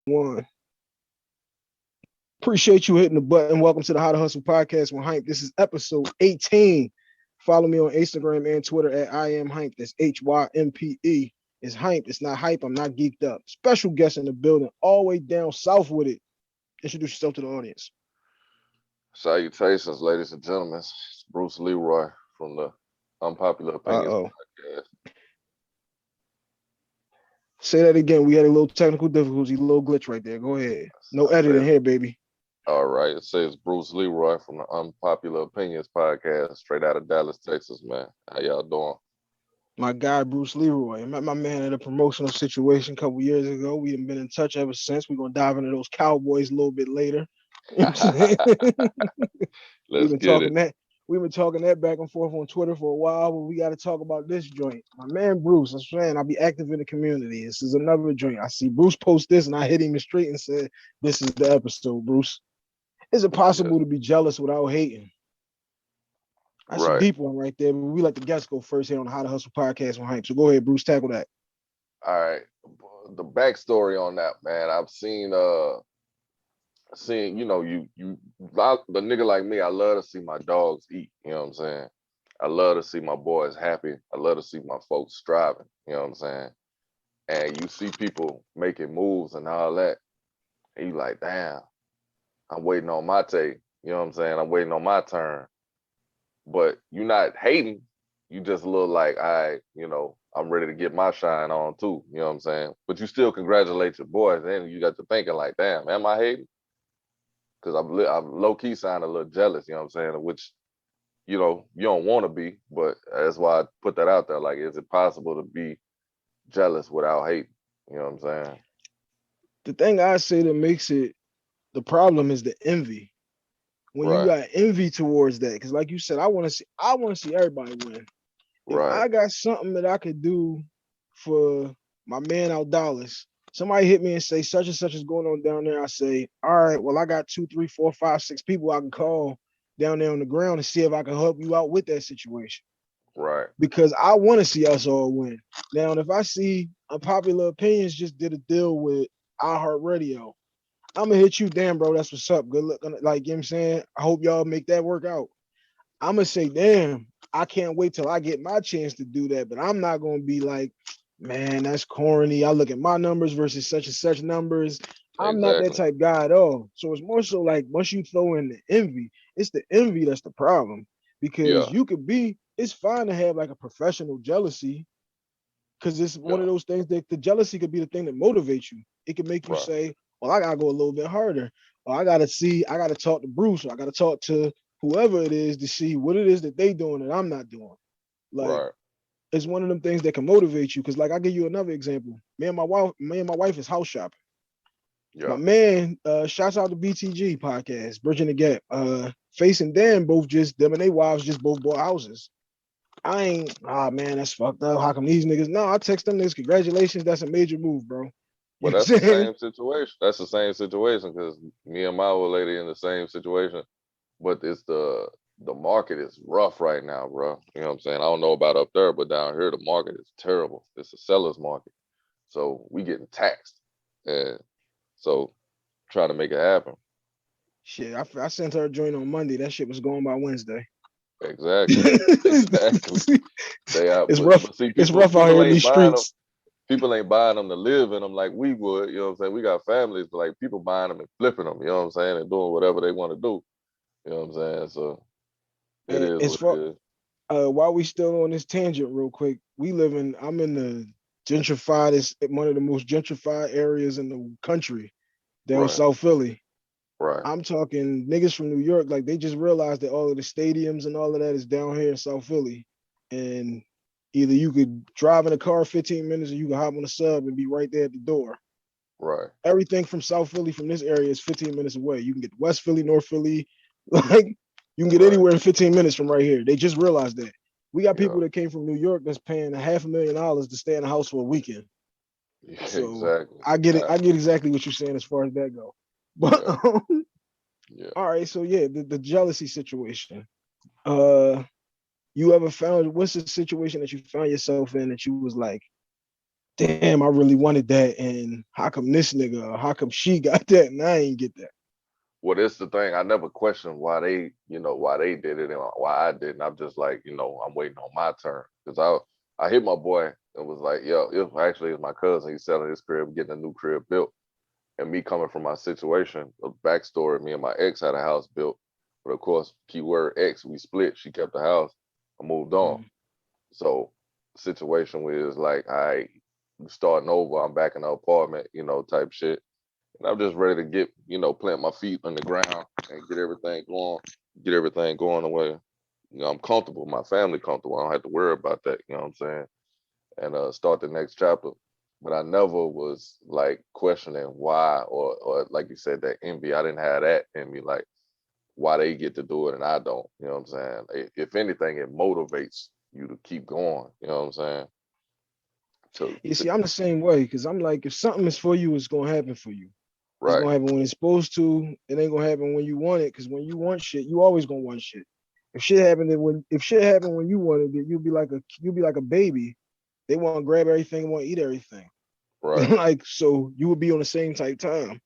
One. Appreciate you hitting the button. Welcome to the How to Hustle podcast with Hype. This is episode 18. Follow me on Instagram and Twitter at I am Hype. That's HYMPE. It's Hype. It's not hype. I'm not geeked up. Special guest in the building, all the way down south with it. Introduce yourself to the audience. Salutations, ladies and gentlemen. It's Bruce Leroy from the Unpopular Opinions podcast. Say that again. We had a little technical difficulty, a little glitch right there. Go ahead. No editing here, baby. All right. It says Bruce Leroy from the Unpopular Opinions podcast, straight out of Dallas, Texas, man. How y'all doing? My guy, Bruce Leroy. I met my man at a promotional situation a couple years ago. We've been in touch ever since. We're going to dive into those Cowboys a little bit later. Let's get it. We've been talking that back and forth on Twitter for a while, but we got to talk about this joint. My man Bruce, I'm saying I'll be active in the community. This is another joint. I see Bruce post this, and I hit him straight and said, "This is the episode, Bruce. Is it possible to be jealous without hating?" That's a deep one right there. But we let the guests go first here on the How to Hustle podcast on Hype. So go ahead, Bruce, tackle that. All right. The backstory on that, man. I've seen the nigga like me, I love to see my dogs eat, you know what I'm saying? I love to see my boys happy. I love to see my folks striving, you know what I'm saying? And you see people making moves and all that, and you like, damn, I'm waiting on my take, you know what I'm saying? I'm waiting on my turn. But you're not hating, you just look like, I'm ready to get my shine on too, you know what I'm saying? But you still congratulate your boys, and you got to thinking like, damn, am I hating? Because I'm low-key sound a little jealous, you know what I'm saying? Which, you don't want to be, but that's why I put that out there. Like, is it possible to be jealous without hating? You know what I'm saying? The thing I say that makes it the problem is the envy. When you got envy towards that, because like you said, I want to see everybody win. If I got something that I could do for my man out Dallas, somebody hit me and say such and such is going on down there. I say, all right, well, I got 2, 3, 4, 5, 6 people I can call down there on the ground and see if I can help you out with that situation. Right. Because I want to see us all win. Now, if I see Unpopular Opinions just did a deal with iHeartRadio, I'm gonna hit you, damn, bro, that's what's up. Good luck. Like, you know what I'm saying? I hope y'all make that work out. I'm gonna say, damn, I can't wait till I get my chance to do that. But I'm not gonna be like, man, that's corny. I look at my numbers versus such and such numbers. I'm not that type guy at all. So it's more so like once you throw in the envy, it's the envy that's the problem. Because you could it's fine to have like a professional jealousy, because it's one of those things that the jealousy could be the thing that motivates you. It can make you say, well, I gotta go a little bit harder, or I gotta talk to Bruce, or I gotta talk to whoever it is to see what it is that they doing that I'm not doing. Like, it's one of them things that can motivate you. Because, like, I'll give you another example. Me and my wife is house shopping. My man, shouts out to BTG podcast, Bridging the Gap. Face and Dan them and their wives just both bought houses. I ain't, man, that's fucked up. How come these niggas? No, I text them niggas, congratulations, that's a major move, bro. Well, that's the same situation. That's the same situation, because me and my old lady in the same situation. But it's the market is rough right now, bro. You know what I'm saying? I don't know about up there, but down here the market is terrible. It's a seller's market. So we getting taxed. And so trying to make it happen. Shit, I sent her a joint on Monday. That shit was going by Wednesday. Exactly. It's rough. It's rough out here in these streets. People ain't buying them to live in them like we would. You know what I'm saying? We got families, but like people buying them and flipping them. You know what I'm saying? And doing whatever they want to do. You know what I'm saying? So it is what it is. While we still on this tangent real quick, I'm in the one of the most gentrified areas in the country, down South Philly. Right. I'm talking niggas from New York, like they just realized that all of the stadiums and all of that is down here in South Philly. And either you could drive in a car 15 minutes or you can hop on a sub and be right there at the door. Right. Everything from South Philly from this area is 15 minutes away. You can get West Philly, North Philly, like you can get anywhere in 15 minutes from right here. They just realized that. We got people that came from New York that's paying $500,000 to stay in a house for a weekend. Yeah, so exactly. I get it. I get exactly what you're saying as far as that go. But all right, so the jealousy situation. You ever found, what's the situation that you found yourself in that you was like, damn, I really wanted that, and how come this nigga, or how come she got that, and I ain't get that. Well, that's the thing. I never questioned why they, why they did it and why I didn't. I'm just like, I'm waiting on my turn. Because I hit my boy and was like, yo, it actually is my cousin. He's selling his crib, getting a new crib built. And me coming from my situation, the backstory, me and my ex had a house built. But of course, keyword ex, we split. She kept the house. I moved on. Mm. So the situation was like, I starting over. I'm back in the apartment, type shit. And I'm just ready to get, plant my feet on the ground and get everything going away. I'm comfortable, my family comfortable. I don't have to worry about that, you know what I'm saying? And start the next chapter. But I never was like questioning why or like you said, that envy. I didn't have that in me, like why they get to do it and I don't, you know what I'm saying? If anything, it motivates you to keep going, you know what I'm saying? You To see, I'm the same way because I'm like, if something is for you, it's gonna happen for you. It's right, gonna happen when it's supposed to. It ain't gonna happen when you want it. Because when you want shit, you always gonna want shit. If shit happened when you wanted it, you'll be like a baby. They want to grab everything, want to eat everything. right, Like so, you would be on the same type time.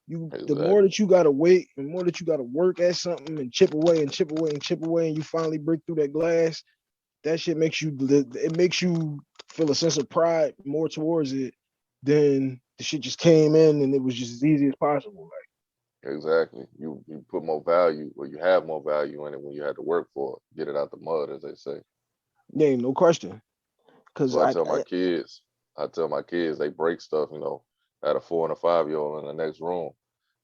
The more exactly, that you gotta wait, the more that you gotta work at something and chip away and chip away and chip away, and you finally break through that glass. That shit makes you feel a sense of pride more towards it than the shit just came in and it was just as easy as possible. Like, exactly. You put more value, or you have more value in it when you had to work for it, get it out the mud, as they say. there ain't no question. Cause So I tell my kids they break stuff, I had a 4 and a 5-year-old in the next room.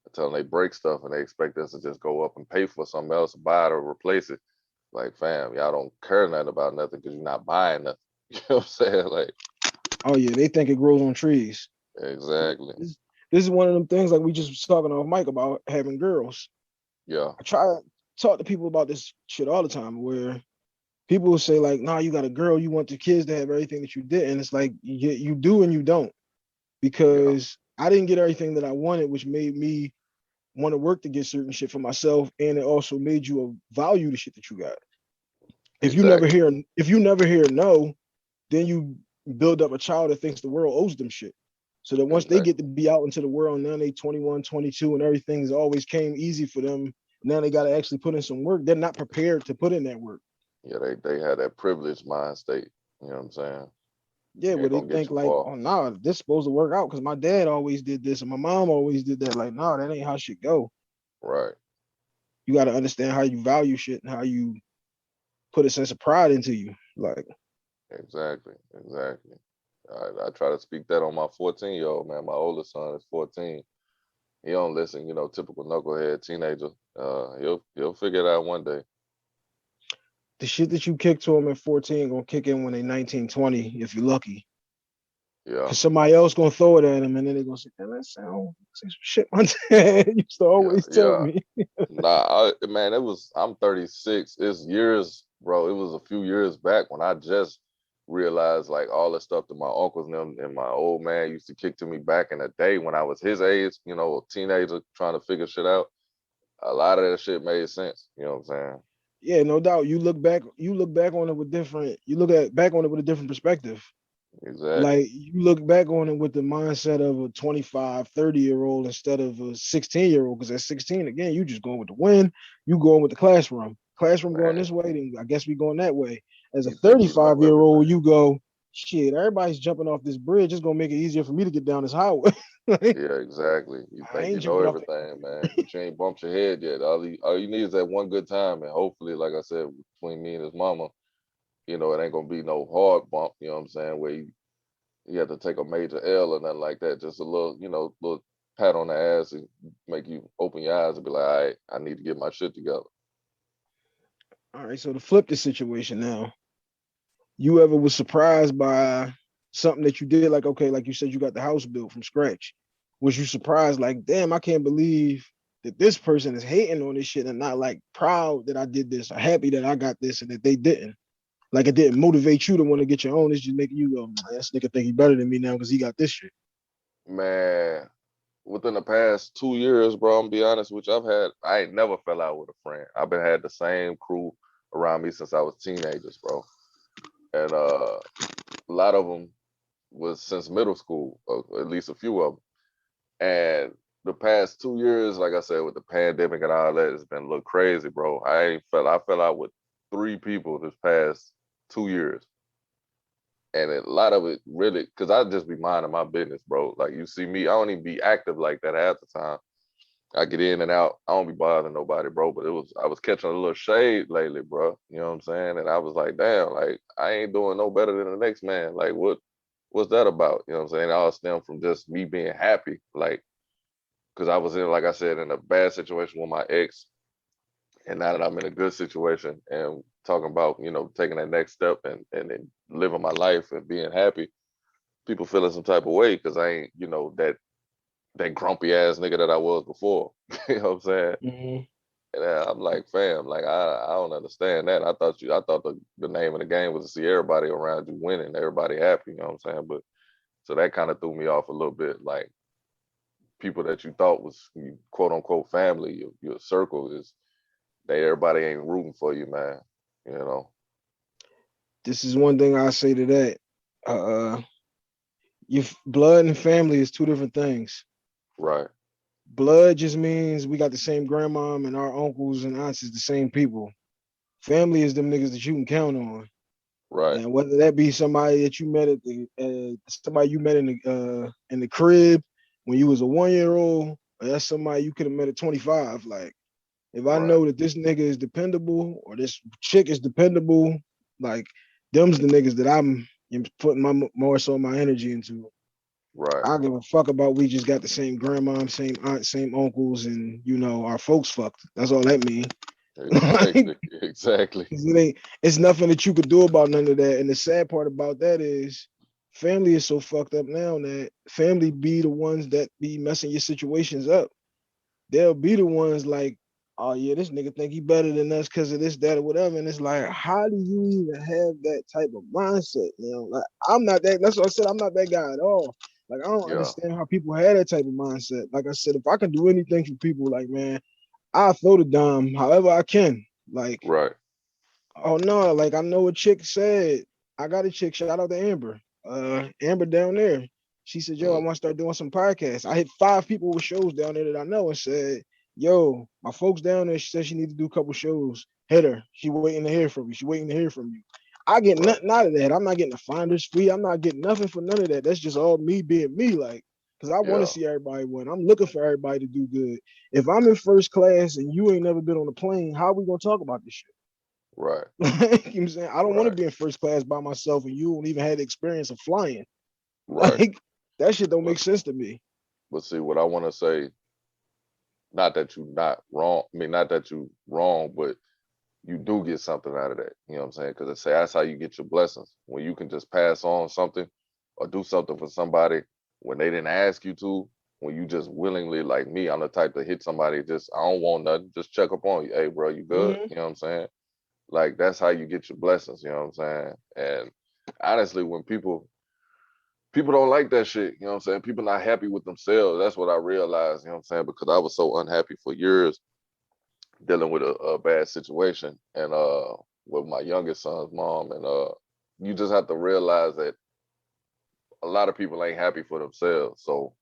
I tell them they break stuff and they expect us to just go up and pay for something else, buy it or replace it. Like, fam, y'all don't care nothing about nothing because you're not buying nothing. You know what I'm saying? Like, oh yeah, they think it grows on trees. exactly. This is one of them things like we just was talking off mic about having girls. Yeah, I try to talk to people about this shit all the time where people will say like, nah, you got a girl, you want the kids to have everything that you did. And it's like you do and you don't. yeah, Because I didn't get everything that I wanted, which made me want to work to get certain shit for myself. And it also made you value the shit that you got. exactly, If you never hear no, then you build up a child that thinks the world owes them shit. So that once they get to exactly. be out into the world, now they 21, 22, and everything's always came easy for them. Now they got to actually put in some work. They're not prepared to put in that work. Yeah, they had that privileged mind state. You know what I'm saying? Yeah, You where ain't they gonna get think too like, far. oh nah, this supposed to work out because my dad always did this and my mom always did that. Like, nah, that ain't how shit go. Right. You got to understand how you value shit and how you put a sense of pride into you. Like, Exactly. Exactly. I try to speak that on my 14-year-old, man. My oldest son is 14. He don't listen, typical knucklehead teenager. He'll figure it out one day. the shit that you kick to them at 14 gonna kick in when they 19, 20, if you're lucky. Yeah. Cause somebody else gonna throw it at them and then they're gonna say, man, that sound say some shit my dad used to Yeah. always tell Yeah. me. Nah, man, I'm 36. It's years, bro. It was a few years back when I just realized like all the stuff that my uncles and them and my old man used to kick to me back in the day when I was his age, a teenager trying to figure shit out. A lot of that shit made sense. You know what I'm saying? Yeah, no doubt. You look back on it with different, you look at back on it with a different perspective. Exactly. Like you look back on it with the mindset of a 25, 30-year old instead of a 16-year old. Because at 16, again, you just going with the wind, you going with the classroom. Classroom going Man, this way, then I guess we going that way. As a you think you know 35-year-old, everything. you go, shit, everybody's jumping off this bridge. It's gonna make it easier for me to get down this highway. Like, Yeah, exactly. You I think you ain't know jumping off that. everything, man, but you ain't bumped your head yet. All you need is that one good time, and hopefully, like I said, between me and his mama, it ain't gonna be no hard bump. You know what I'm saying? Where you have to take a major L or nothing like that. Just a little, little pat on the ass and make you open your eyes and be like, all right, I need to get my shit together. All right, so to flip the situation now, you ever was surprised by something that you did, like okay, like you said, you got the house built from scratch. Was you surprised, like, damn, I can't believe that this person is hating on this shit and not like proud that I did this or happy that I got this and that they didn't? Like it didn't motivate you to want to get your own. It's just making you go, man, this nigga think he better than me now because he got this shit. Man, within the past 2 years, bro, I'm gonna be honest with you, I ain't never fell out with a friend. I've been had the same crew around me since I was teenagers, bro. And a lot of them was since middle school, at least a few of them. And the past 2 years, like I said, with the pandemic and all that, it's been a little crazy, bro. I fell out with 3 people this past 2 years. And a lot of it really, because I just be minding my business, bro. Like you see me, I don't even be active like that half the time. I get in and out. I don't be bothering nobody, bro. But I was catching a little shade lately, bro. You know what I'm saying? And I was like, damn, like I ain't doing no better than the next man. Like what's that about? You know what I'm saying? It all stem from just me being happy. Like, because I was in, like I said, in a bad situation with my ex. And now that I'm in a good situation and talking about, taking that next step and living my life and being happy, people feeling some type of way because I ain't, that grumpy ass nigga that I was before. You know what I'm saying? Mm-hmm. And I'm like, fam, like I don't understand that. I thought the name of the game was to see everybody around you winning, everybody happy. You know what I'm saying? But so that kind of threw me off a little bit. Like people that you thought was quote unquote family, your circle is everybody ain't rooting for you, man. You know? This is one thing I say to that. Your blood and family is two different things. Right, Blood just means we got the same grandmom and our uncles and aunts is the same people. Family is them niggas that you can count on. right, And whether that be somebody that you met at the somebody you met in the crib when you was a 1 year old, or that's somebody you could have met at 25. Like if I right, know that this nigga is dependable or this chick is dependable, like them's the niggas that I'm putting my more so my energy into. right. I don't give a fuck about we just got the same grandma, same aunt, same uncles, and our folks fucked. That's all that means. Like, Exactly, exactly. 'cause it's nothing that you could do about none of that. And the sad part about that is family is so fucked up now that family be the ones that be messing your situations up. They'll be the ones like, oh yeah, this nigga think he better than us because of this, that, or whatever. And it's like, how do you even have that type of mindset? Like I'm not that. That's what I said. I'm not that guy at all. Like I don't Yeah, understand how people have that type of mindset. Like I said, if I can do anything for people, like man, I'll throw the dime however I can. Like right. oh no, like I know a chick said, I got a chick, shout out to Amber. Amber down there. She said, yo, I Mm, want to start doing some podcasts. I hit 5 people with shows down there that I know and said, yo, my folks down there, she said she need to do a couple shows. Hit her. She waiting to hear from you. She waiting to hear from you. I get right, nothing out of that. I'm not getting a finder's fee. I'm not getting nothing for none of that. That's just all me being me, like, because I want to yeah, see everybody win. I'm looking for everybody to do good. If I'm in first class and you ain't never been on a plane, how are we gonna talk about this shit? right, You know what I'm saying? I don't want to right, be in first class by myself and you don't even have the experience of flying. right. Like that shit don't But make sense to me. but see what I want to say, not that you not wrong. I mean, not that you wrong, but you do get something out of that. You know what I'm saying? Because I say that's how you get your blessings when you can just pass on something or do something for somebody when they didn't ask you to. When you just willingly, like me, I'm the type to hit somebody. Just I don't want nothing. Just check up on you. Hey, bro, you good? Mm-hmm. You know what I'm saying? Like that's how you get your blessings. You know what I'm saying? And honestly, when people don't like that shit, you know what I'm saying? People not happy with themselves. That's what I realized, you know what I'm saying? Because I was so unhappy for years dealing with a bad situation and with my youngest son's mom. And you just have to realize that a lot of people ain't happy for themselves. So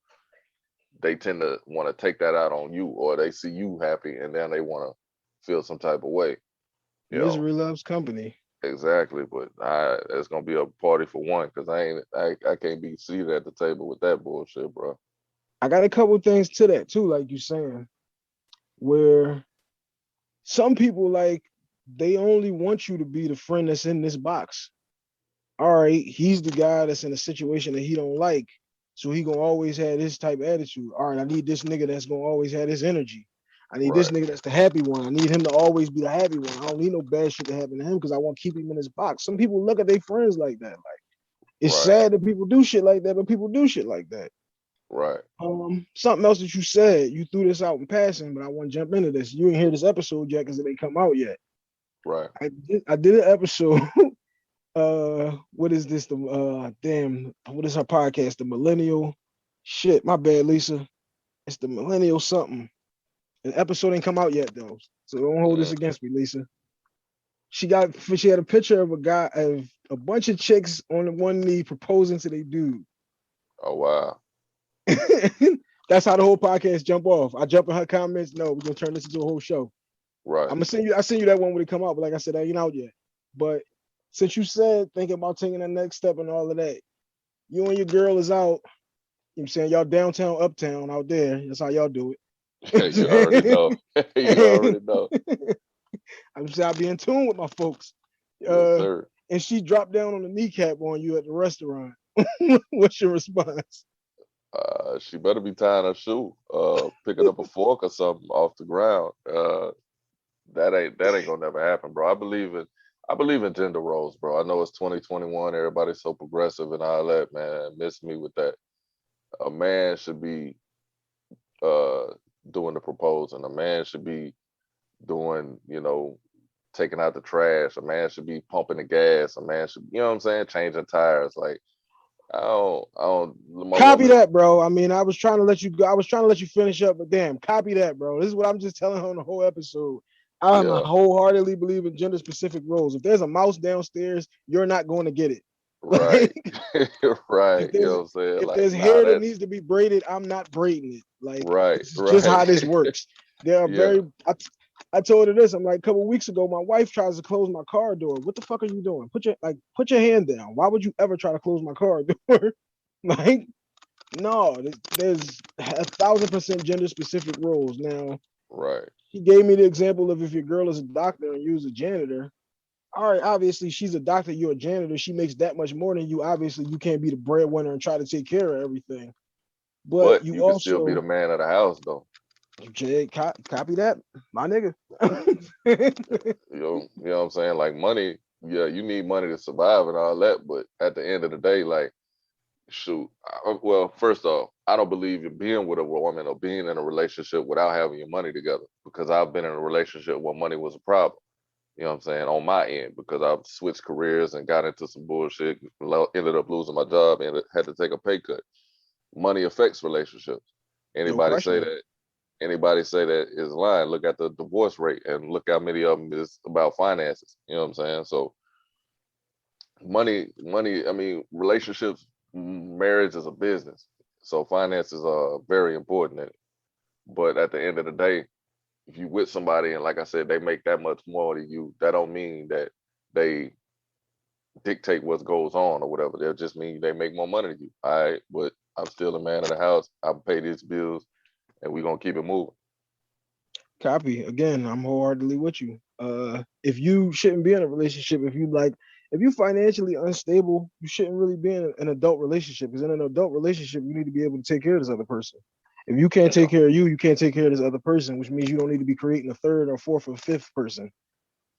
they tend to want to take that out on you or they see you happy and then they want to feel some type of way, you know. Misery loves company. Exactly, but it's gonna be a party for one because I can't be seated at the table with that bullshit, bro. I got a couple things to that too, like you saying, where some people like they only want you to be the friend that's in this box. All right, he's the guy that's in a situation that he don't like, so he gonna always have this type of attitude. All right, I need this nigga that's gonna always have this energy. I need this Right, nigga that's the happy one. I need him to always be the happy one. I don't need no bad shit to happen to him because I want to keep him in his box. Some people look at their friends like that. Like it's right, sad that people do shit like that, but people do shit like that. right, Something else that you said, you threw this out in passing, but I want to jump into this. You ain't hear this episode yet because it ain't come out yet. right. I did an episode. What is this? The what is her podcast? The Millennial shit. My bad, Lisa. It's the Millennial something. The episode ain't come out yet though, so don't hold this Mm, against me, Lisa. She had a picture of a guy of A bunch of chicks on the one knee proposing to their dude. Oh wow. That's how the whole podcast jump off. I jump in her comments. No, we're gonna turn this into a whole show. Right. I'm gonna send you. I send you that one when it come out. But like I said, that ain't out yet. But since you said thinking about taking the next step and all of that, you and your girl is out. You know what I'm saying? Y'all downtown, uptown out there. That's how y'all do You already it. know. You already know. I'm just I'll be in tune with my folks. Yes, Uh, sir. and she dropped down on the kneecap on you at the restaurant. What's your response? She better be tying her shoe, picking up a fork or something off the ground. That ain't gonna never happen, bro. I believe in gender roles, bro. I know it's 2021, everybody's so progressive and all that, man. Miss me with that. A man should be uh doing the proposing. A man should be doing, taking out the trash. A man should be pumping the gas. A man should, you know what I'm saying, changing tires. Like I don't. My Copy woman, that, bro. I mean, I was trying to let you go. I was trying to let you finish up, but damn, copy that, bro. This is what I'm just telling her on the whole episode. I'm a yeah, wholeheartedly believe in gender specific roles. If there's a mouse downstairs, you're not going to get it. right, Like right. if You know there's what I'm saying? if Like, there's nah, hair that that needs to be braided, I'm not braiding it. Like right, this is just right. how this works. There are Yeah, very I told her this. I'm like, a couple weeks ago, my wife tries to close my car door. What the fuck are you doing? Put your hand down. Why would you ever try to close my car door? Like, no, there's 1,000% gender specific roles. Now, right, she gave me the example of if your girl is a doctor and you's a janitor. All right, obviously she's a doctor, you're a janitor. She makes that much more than you. Obviously, you can't be the breadwinner and try to take care of everything. But but you you can still be the also, man of the house, though. Jay, copy that, my nigga. You know what I'm saying? Like money, yeah, you need money to survive and all that, but at the end of the day, like, shoot. Well, first off, I don't believe in being with a woman or being in a relationship without having your money together because I've been in a relationship where money was a problem. You know what I'm saying? On my end, because I've switched careers and got into some bullshit, ended up losing my job and had to take a pay cut. Money affects relationships. No Anybody say question. that? Anybody say that is lying. Look at the divorce rate and look how many of them is about finances. You know what I'm saying? So money. I mean, relationships, marriage is a business. So finances are very important in it. But at the end of the day, if you with somebody and like I said, they make that much more than you, that don't mean that they dictate what goes on or whatever. They'll just mean they make more money than you. All right, but I'm still the man of the house. I pay these bills, and we're gonna keep it moving. Copy. Again, I'm wholeheartedly with you. If you shouldn't be in a relationship, if you financially unstable, you shouldn't really be in an adult relationship. Because in an adult relationship, you need to be able to take care of this other person. If you can't Yeah, take care of you, you can't take care of this other person, which means you don't need to be creating a third or fourth or fifth person,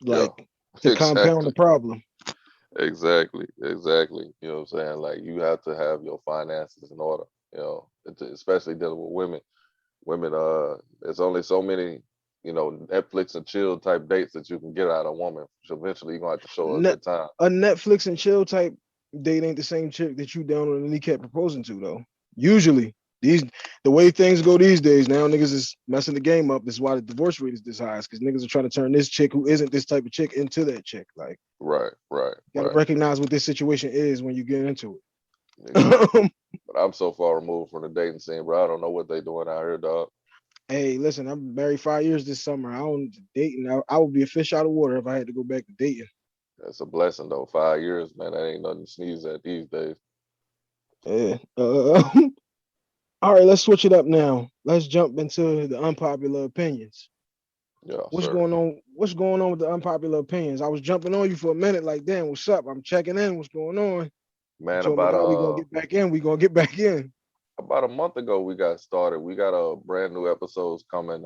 yeah, like to compound the exactly, problem. exactly. You know what I'm saying? Like you have to have your finances in order. Especially dealing with women. Women, there's only so many, Netflix and chill type dates that you can get out of a woman. So eventually, you're gonna have to show her a Net, good time. a Netflix and chill type date ain't the same chick that you down on the kneecap proposing to though. Usually, these the way things go these days now, niggas is messing the game up. This is why the divorce rate is this high, because niggas are trying to turn this chick who isn't this type of chick into that chick. Like, Right, right, you gotta right. recognize what this situation is when you get into Exactly. it. But I'm so far removed from the dating scene, bro. I don't know what they doing out here, dog. Hey, listen, I'm married 5 years this summer. I don't dating. I would be a fish out of water if I had to go back to dating. That's a blessing though. 5 years, man. That ain't nothing to sneeze at these days. Yeah. All right, let's switch it up now. Let's jump into the unpopular opinions. Yeah, What's sir. going on? What's going on with the unpopular opinions? I was jumping on you for a minute, like, damn, what's up? I'm checking in. What's going on? You Man, told me, nah, we gonna get back in. We gonna get back in. about a month ago we got started. We got a brand new episodes coming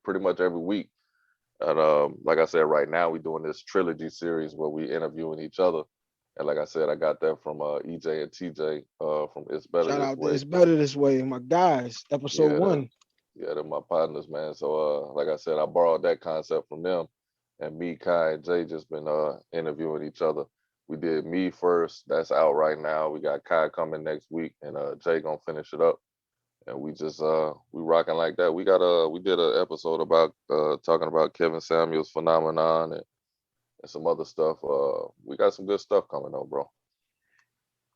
pretty much every week. And like I said, right now we're doing this trilogy series where we interviewing each other. And like I said, I got that from EJ and TJ from It's Better Shout This out to Way. It's Better This Way, my guys. Episode Yeah, one. they're my partners, man. So like I said, I borrowed that concept from them. And me, Kai, and Jay just been interviewing each other. We did me first. That's out right now. We got Kai coming next week, and Jay gonna finish it up. And we just we rocking like that. We did an episode about talking about Kevin Samuels phenomenon and some other stuff. We got some good stuff coming on, bro.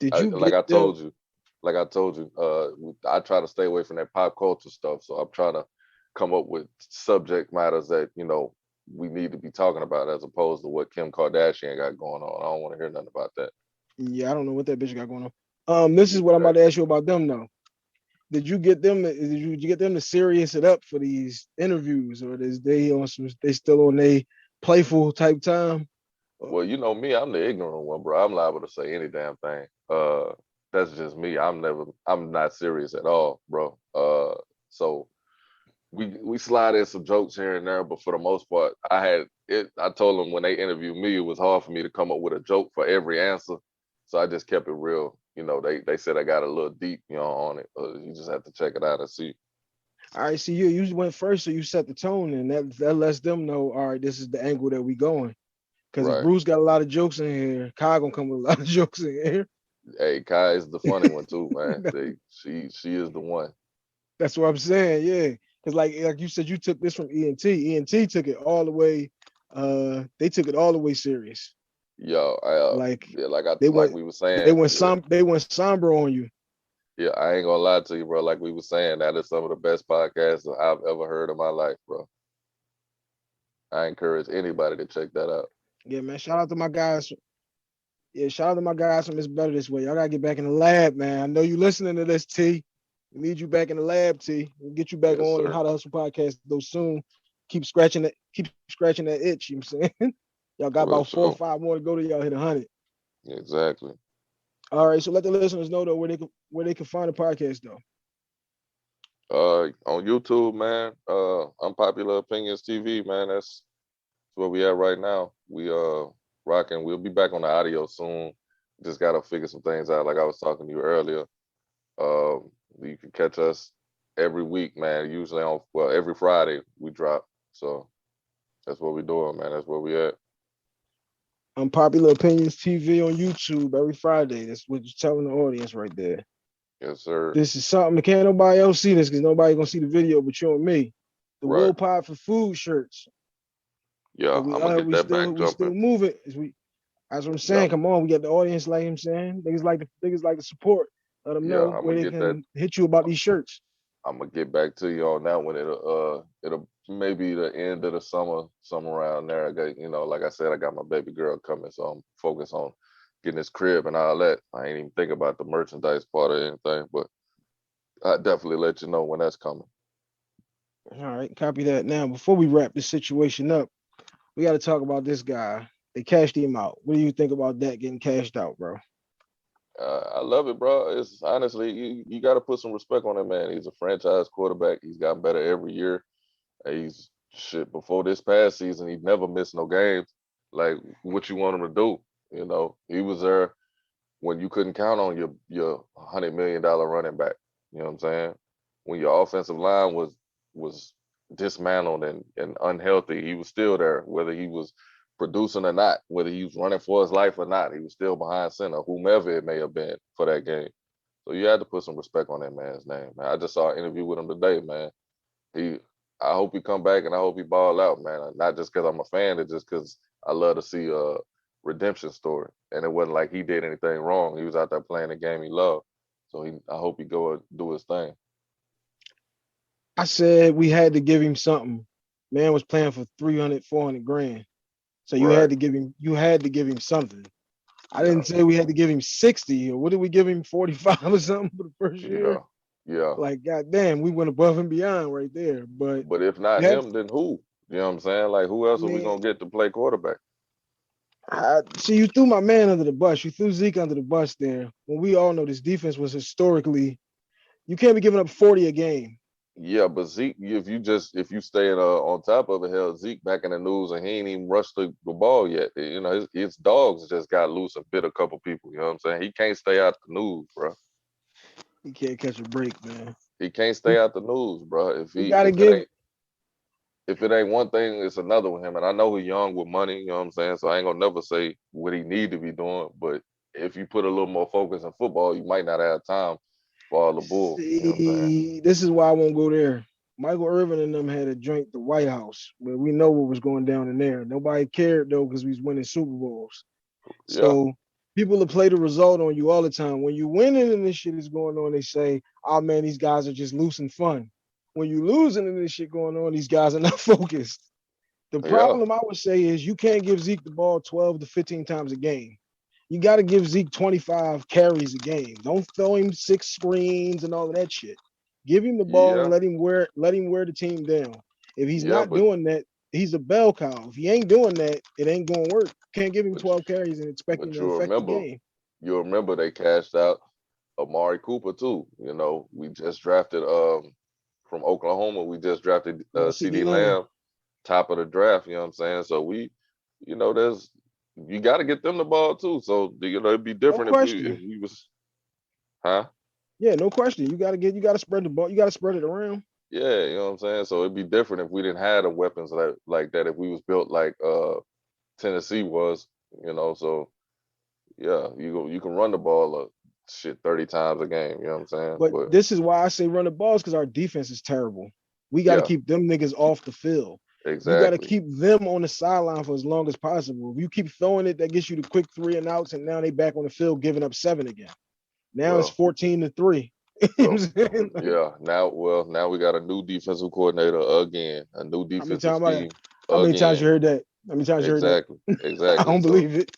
Did I, you like get I them? told you, like I told you, I try to stay away from that pop culture stuff. So I'm trying to come up with subject matters that we need to be talking about, as opposed to what Kim Kardashian got going on. I don't want to hear nothing about that. Yeah, I don't know what that bitch got going on. This is what I'm about to Exactly. ask you about them though. Did you get them? Did you get them to serious it up for these interviews, or is they on some? They still on a playful type time? Well, you know me, I'm the ignorant one, bro. I'm liable to say any damn thing. That's just me. I'm not serious at all, bro. So we slide in some jokes here and there, but for the most part, I told them when they interviewed me, it was hard for me to come up with a joke for every answer. So I just kept it real. They said I got a little deep, on it. You just have to check it out and see. All right, see you went first, so you set the tone, and that lets them know. All right, this is the angle that we going. Because if Right. Bruce got a lot of jokes in here, Kai gonna come with a lot of jokes in here. Hey, Kai is the funny one too, man. She is the one. That's what I'm saying. Yeah, because like you said, you took this from ENT. ENT took it all the way. They took it all the way serious. Yo, Like yeah, they like went we were saying, yeah, they went somber on you. yeah. I ain't gonna lie to you, bro. Like we were saying, that is some of the best podcasts that I've ever heard in my life, bro. I encourage anybody to check that out. Yeah, man. Shout out to my guys. Yeah, shout out to my guys from It's Better This Way. Y'all gotta get back in the lab, man. I know you listening to this, T. We need you back in the lab, T. We'll get you back Yes, on the sir. How to Hustle podcast though soon. Keep scratching that itch, you know what I'm saying? Y'all got For about real, 4 or sure. 5 more to go to y'all hit 100. Exactly. All right, so let the listeners know though where they can find the podcast though. On YouTube, man. Unpopular Opinions TV, man. That's where we at right now. We rocking. We'll be back on the audio soon. Just gotta figure some things out. Like I was talking to you earlier. You can catch us every week, man. Usually every Friday we drop. So that's what we doing, man. That's where we at. Unpopular Opinions TV on YouTube every Friday. That's what you're telling the audience right there. Yes, sir. This is something that can't nobody else see this because nobody gonna see the video but you and me. The Right. Will Pod for Food shirts. Yeah, I'm gonna get We that still back we still jumping. moving. That's what I'm Yeah, saying. Come on, we got the audience, like I'm saying. Niggas like the support. Let them yeah. know I'm where gonna they get that. can hit you about these shirts. I'm gonna get back to you on that one. It'll maybe the end of the summer, somewhere around there. I got, like I said, I got my baby girl coming, so I'm focused on getting this crib and all that. I ain't even think about the merchandise part or anything, but I definitely let you know when that's coming. All right, copy that. Now, before we wrap this situation up, we got to talk about this guy. They cashed him out. What do you think about that getting cashed out, bro? I love it, bro. It's honestly, you got to put some respect on that man. He's a franchise quarterback. He's gotten better every year. He's shit before this past season. He never missed no games. Like what you want him to do? He was there when you couldn't count on your $100 million running back. You know what I'm saying? When your offensive line was dismantled and unhealthy, he was still there. Whether he was producing or not, whether he was running for his life or not, he was still behind center, whomever it may have been for that game. So you had to put some respect on that man's name, man. I just saw an interview with him today, man. He, I hope he come back and I hope he ball out, man. Not just because I'm a fan, it's just because I love to see a redemption story. And it wasn't like he did anything wrong. He was out there playing the game he loved. So I hope he go and do his thing. I said we had to give him something. Man was playing for 300, 400 grand. So Right. you had to give him something. I Yeah. didn't say we had to give him 60 or what did we give him 45 or something for the first year? Yeah. Yeah. Like goddamn, we went above and beyond right there. But But if you not have him, then who? You know what I'm saying? Like who I else are we mean, gonna get to play quarterback? see you threw my man under the bus. You threw Zeke under the bus there. When we all know this defense was historically you can't be giving up 40 a game. Yeah, but Zeke, if you stay on top of it, hell, Zeke back in the news and he ain't even rushed the ball yet. His dogs just got loose and bit a couple people. You know what I'm saying? He can't stay out the news, bro. He can't catch a break, man. He can't stay We, out the news, bro. we gotta give If it ain't one thing, it's another with him. And I know he's young with money. You know what I'm saying? So I ain't gonna never say what he need to be doing. But if you put a little more focus in football, you might not have time for all the bull. You know what I'm saying? see this is why I won't go there. Michael Irvin and them had a joint at the White House, where we know what was going down in there. Nobody cared though because we was winning Super Bowls. Yeah, So people will play the result on you all the time. When you winning and this shit is going on, they say, "Oh man, these guys are just loose and fun." When you losing and this shit going on, these guys are not focused. The yeah, problem I would say is you can't give Zeke the ball 12 to 15 times a game. You got to give Zeke 25 carries a game. Don't throw him six screens and all of that shit. Give him the ball and yeah, let him wear the team down. If he's yeah. not doing that, he's a bell cow. If he ain't doing that, it ain't gonna work. Can't give him But 12 carries and expect him but to affect the game. you remember they cashed out Amari Cooper too. You know, we just drafted from Oklahoma. We just drafted CD CD Lamb. Lamb, top of the draft. You know what I'm saying? So there's you got to get them the ball too. So it'd be No different if question. we was, huh? Yeah, no question. You gotta spread the ball. You gotta spread it around. Yeah, you know what I'm saying. So it'd be different if we didn't have the weapons like that. If we was built like Tennessee was. So yeah, you can run the ball 30 times a game. You know what I'm saying? But But this is why I say run the balls because our defense is terrible. We got to yeah, keep them niggas off the field. You got to exactly. keep them on the sideline for as long as possible. If you keep throwing it, that gets you the quick three and outs, and now they back on the field giving up seven again. Now it's Well, 14-3. You know what I'm well, saying? Like, yeah. Now we got a new defensive coordinator again, a new how many defensive times scheme how many times again. you heard that? How many times you heard that? Exactly, I exactly. don't So believe it.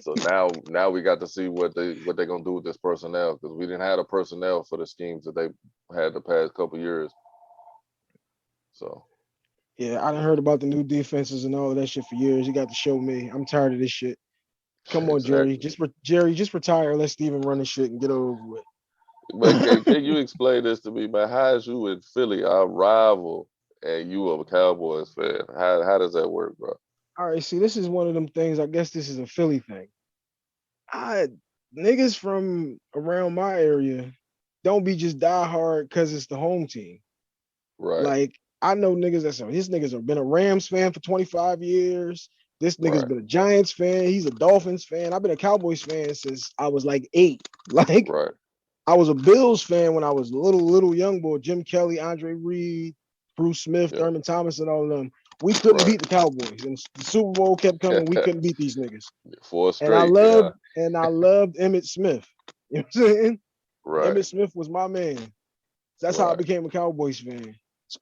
so now we got to see what they gonna do with this personnel because we didn't have the personnel for the schemes that they had the past couple years. So Yeah, I done heard about the new defenses and all of that shit for years. You got to show me. I'm tired of this shit. Come on, Jerry. exactly. Just retire. Let Steven run the shit and get over with. But can you explain this to me, man? How is you in Philly, our rival, and you a Cowboys fan? How does that work, bro? All right, see, this is one of them things. I guess this is a Philly thing. I Niggas from around my area don't be just die hard because it's the home team. Right, Like I know niggas that say his niggas have been a Rams fan for 25 years. This nigga's right, been a Giants fan. He's a Dolphins fan. I've been a Cowboys fan since I was like 8. Like right, I was a Bills fan when I was little young boy. Jim Kelly, Andre Reed, Bruce Smith, yeah, Thurman Thomas, and all of them. We couldn't right. beat the Cowboys, and the Super Bowl kept coming. We couldn't beat these niggas. Four And I straight, yeah, loved and I loved Emmett Smith. You know what I'm saying? right, Emmett Smith was my man. That's how I right. became a Cowboys fan.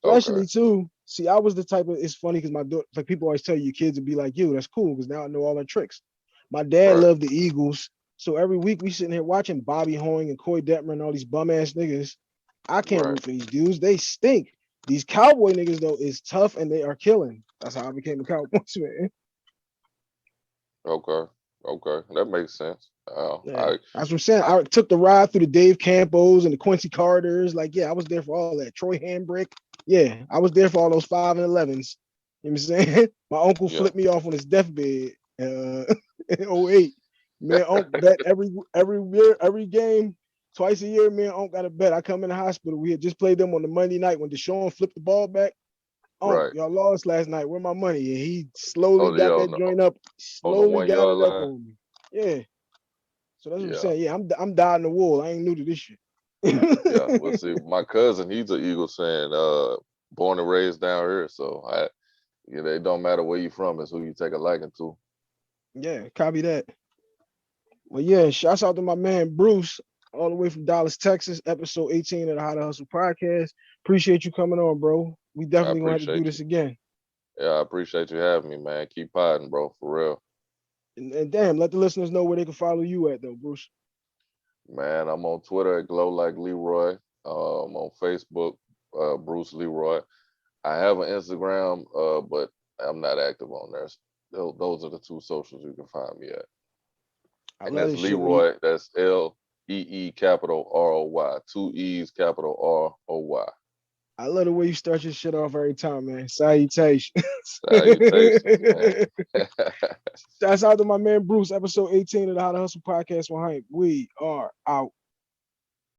Okay, Especially too. See, I was the type of. It's funny because my daughter, like people always tell you, your kids would be like you. That's cool because now I know all their tricks. My dad right, loved the Eagles, so every week we sitting here watching Bobby Hoying and Coy Detmer and all these bum ass niggas. I can't right. root for these dudes. They stink. These Cowboy niggas though is tough and they are killing. That's how I became a Cowboys fan. Okay, okay. That makes sense. Yeah, that's what I'm saying. I took the ride through the Dave Campos and the Quincy Carters. Like, yeah, I was there for all that. Troy Hambrick. Yeah, I was there for all those 5 and 11s. You know what I'm saying? My uncle Yeah. flipped me off on his deathbed in '08. Man, Unc bet every game, twice a year. Man, Unc got a bet. I come in the hospital. We had just played them on the Monday night when Deshaun flipped the ball back. Unc, Right. y'all lost last night. Where my money? And he slowly Oh yeah, got that joint up, on the slowly one got yard it up line. on me. Yeah. So that's what I'm Yeah. saying. Yeah, I'm dying the wool. I ain't new to this shit. Yeah. Well, see, my cousin, he's an Eagles fan, born and raised down here. So it don't matter where you from, it's who you take a liking to. Yeah, copy that. Well, yeah, shouts out to my man Bruce, all the way from Dallas, Texas, episode 18 of the How to Hustle podcast. Appreciate you coming on, bro. We I definitely gonna have to do appreciate this you. again. Yeah, I appreciate you having me, man. Keep potting, bro, for real. And damn, let the listeners know where they can follow you at though, Bruce. Man, I'm on Twitter at Glow Like Leroy. On Facebook, Bruce Leroy. I have an Instagram, but I'm not active on there. Those are the two socials you can find me at. I And love that's this shit when you Leroy. That's Lee capital ROY. Two E's capital ROY. I love the way you start your shit off every time, man. Salutations. Salutations, man. Shouts out to my man Bruce, episode 18 of the How to Hustle podcast. 100. We are out.